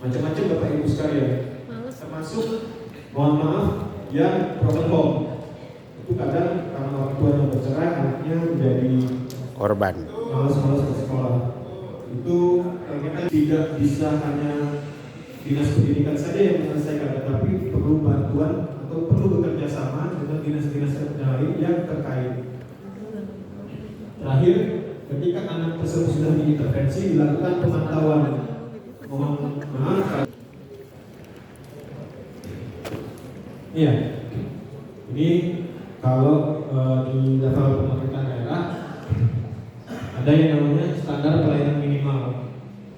macam-macam Bapak Ibu sekalian. Termasuk mohon maaf yang broken home. Itu kadang karena orang tua yang bercerai, anaknya menjadi korban. malas-malas ke sekolah. Itu kita tidak bisa hanya dinas pendidikan saja yang menyelesaikan, tetapi perlu bantuan atau perlu bekerja sama dengan dinas-dinas lain yang terkait. Terakhir, ketika anak tersebut sudah diintervensi, dilakukan pemantauan. Mohon maaf. Iya, ini kalau di level pemerintahan daerah ada yang namanya standar pelayanan minimal.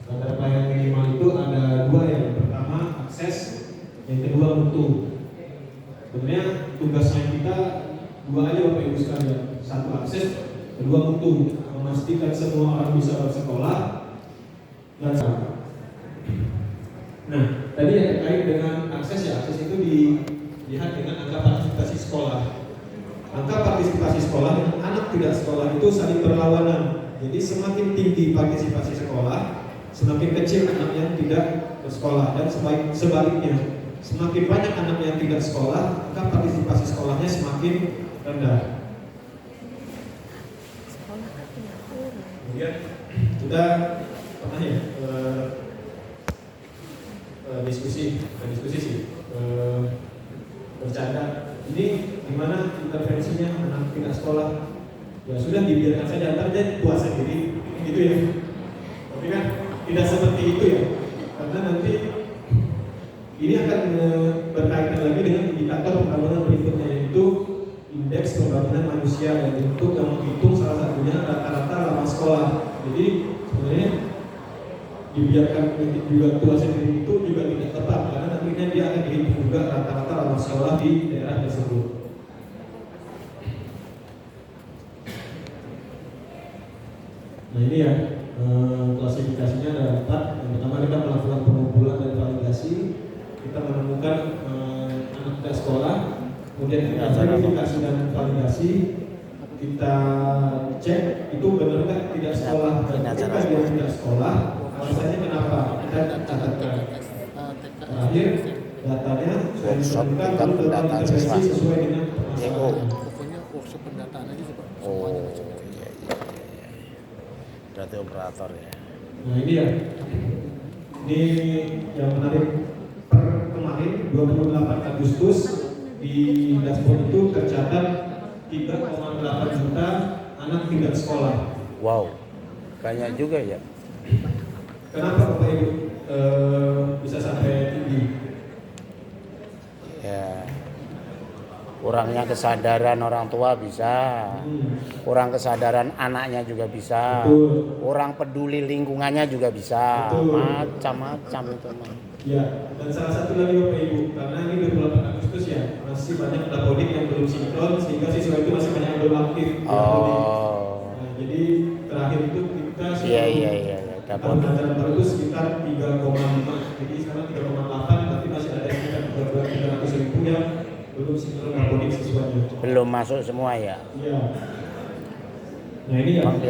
Standar pelayanan minimal itu ada dua ya. Yang pertama akses, yang kedua mutu. Sebenarnya tugasnya kita dua aja Bapak Ibu sekalian. Satu akses, kedua mutu, memastikan semua orang bisa bersekolah dan sama. Nah, tadi yang terkait dengan akses ya, akses itu dilihat dengan angka partisipasi sekolah. Angka partisipasi sekolah dengan anak tidak sekolah itu saling berlawanan. Jadi semakin tinggi partisipasi sekolah, semakin kecil anak yang tidak bersekolah, dan sebaliknya, semakin banyak anak yang tidak sekolah, angka partisipasi sekolahnya semakin rendah. Kemudian kita pernah ya diskusi sih, bercanda. Ini gimana intervensinya anak tidak sekolah? Ya sudah, dibiarkan saja, ntar dia puas sendiri, gitu ya. Tapi kan tidak seperti itu ya, karena nanti ini akan berkaitan lagi dengan indikator pembangunan berikutnya, yaitu indeks pembangunan manusia, dan untuk yang menghitung salah satunya rata-rata lama sekolah. Jadi sebenarnya dibiarkan juga tua sendiri itu juga tidak tepat, karena nantinya dia akan dihitung juga rata-rata lama sekolah di daerah tersebut. Nah ini ya, klasifikasinya ada 4. Yang pertama kita melakukan pengumpulan dan validasi. Kita menemukan anak tidak sekolah, kemudian kita verifikasi dan validasi. Kita cek itu benar nggak tidak sekolah. Jika dia tidak sekolah, alasannya kenapa? Kita catatkan. Terakhir, datanya sudah ditentukan lalu dilakukan intervensi sesuai dengan permasalahan. Pokoknya workshop pendataan aja Pak. Oh iya. Berarti operator ya. Nah ini ya, ini yang menarik. Per kemarin 28 Agustus di dashboard itu tercatat 3,8 juta anak tidak sekolah. Wow, banyak juga ya. Kenapa Bapak Ibu bisa sampai tinggi? Ya, kurangnya kesadaran orang tua bisa, kurang kesadaran anaknya juga bisa, Betul. kurang peduli lingkungannya juga bisa, Betul. macam-macam itu mah. Ya, dan salah satu lagi Bapak Ibu, karena ini 28 Agustus ya, masih banyak dapodik yang belum sinkron, sehingga siswa itu masih banyak yang belum aktif di dapodik. Nah, jadi terakhir itu kita Iya. tahun ajaran baru itu sekitar 3,5, jadi sekarang 3,8, tapi masih ada sekitar 300.000 yang belum sinkron dapodik siswanya. Belum masuk semua ya. Iya. Nah ini ya. Emang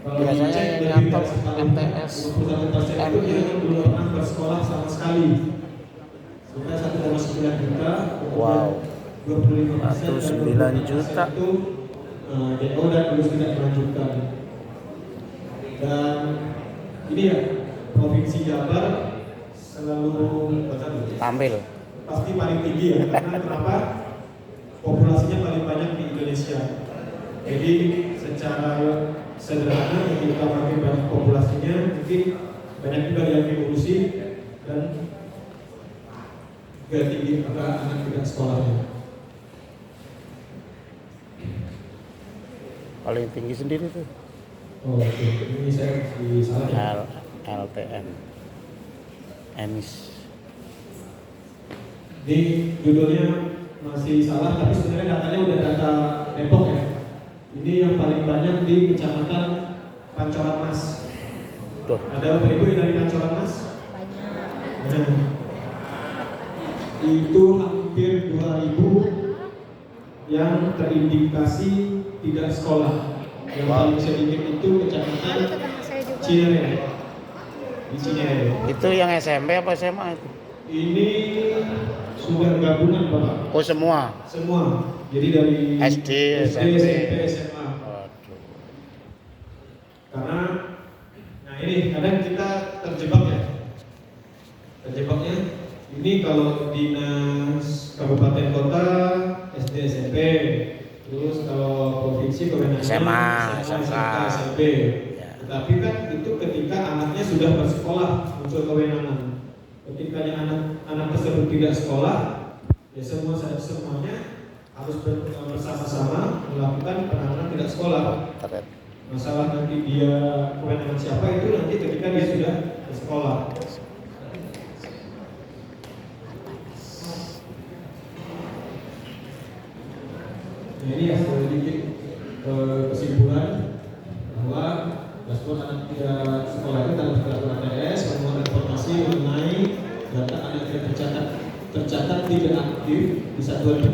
biasanya yang nyatok MTS, 21% itu yang belum pernah bersekolah sama sekali. Sekitar 1,9 juta. Wow. 25% 9 juta. itu DO dan lulus tidak dilanjutkan. Dan ini ya, Provinsi Jabar selalu tampil. pasti paling tinggi ya, karena kenapa? Populasinya paling banyak di Indonesia. Jadi secara sederhana, ketika makin banyak populasinya, mungkin banyak juga yang diurusi dan juga tinggi angka anak tidak sekolahnya. Paling tinggi sendiri tuh. Oh, oke. Ini saya di salah ya. LTM. Emis. Di judulnya masih salah, tapi sebenarnya datanya udah data Depok ya. Ini yang paling banyak di Kecamatan Pancoran Mas. Tuh. Ada Bapak Ibu yang dari Pancoran Mas? Banyak. Itu hampir 2.000 yang terindikasi tidak sekolah. Yang paling sedikit itu Kecamatan Cinere. di Cinedo. Itu yang SMP apa SMA itu? Ini sudah gabungan Bapak. Oh semua. Semua. Jadi dari SD, SMP. SMA. Waduh. Karena nah ini kadang kita terjebak ya. Terjebaknya ini kalau dinas kabupaten kota SD SMP, terus kalau provinsi kewenangannya SMA, SMK, SMP. Ya. Tetapi kan itu ketika anaknya sudah bersekolah muncul kewenangan. Ketika anak tersebut tidak sekolah, ya semuanya harus bersama-sama melakukan penanganan tidak sekolah. Keren. Masalah nanti dia kewenangan siapa itu nanti ketika dia sudah bersekolah. Nah, ini ya sedikit kesimpulan bahwa dashboard anak tidak sekolah itu dalam peraturan TS memuat informasi mengenai data anak yang tercatat tidak aktif di satuan pendidikan.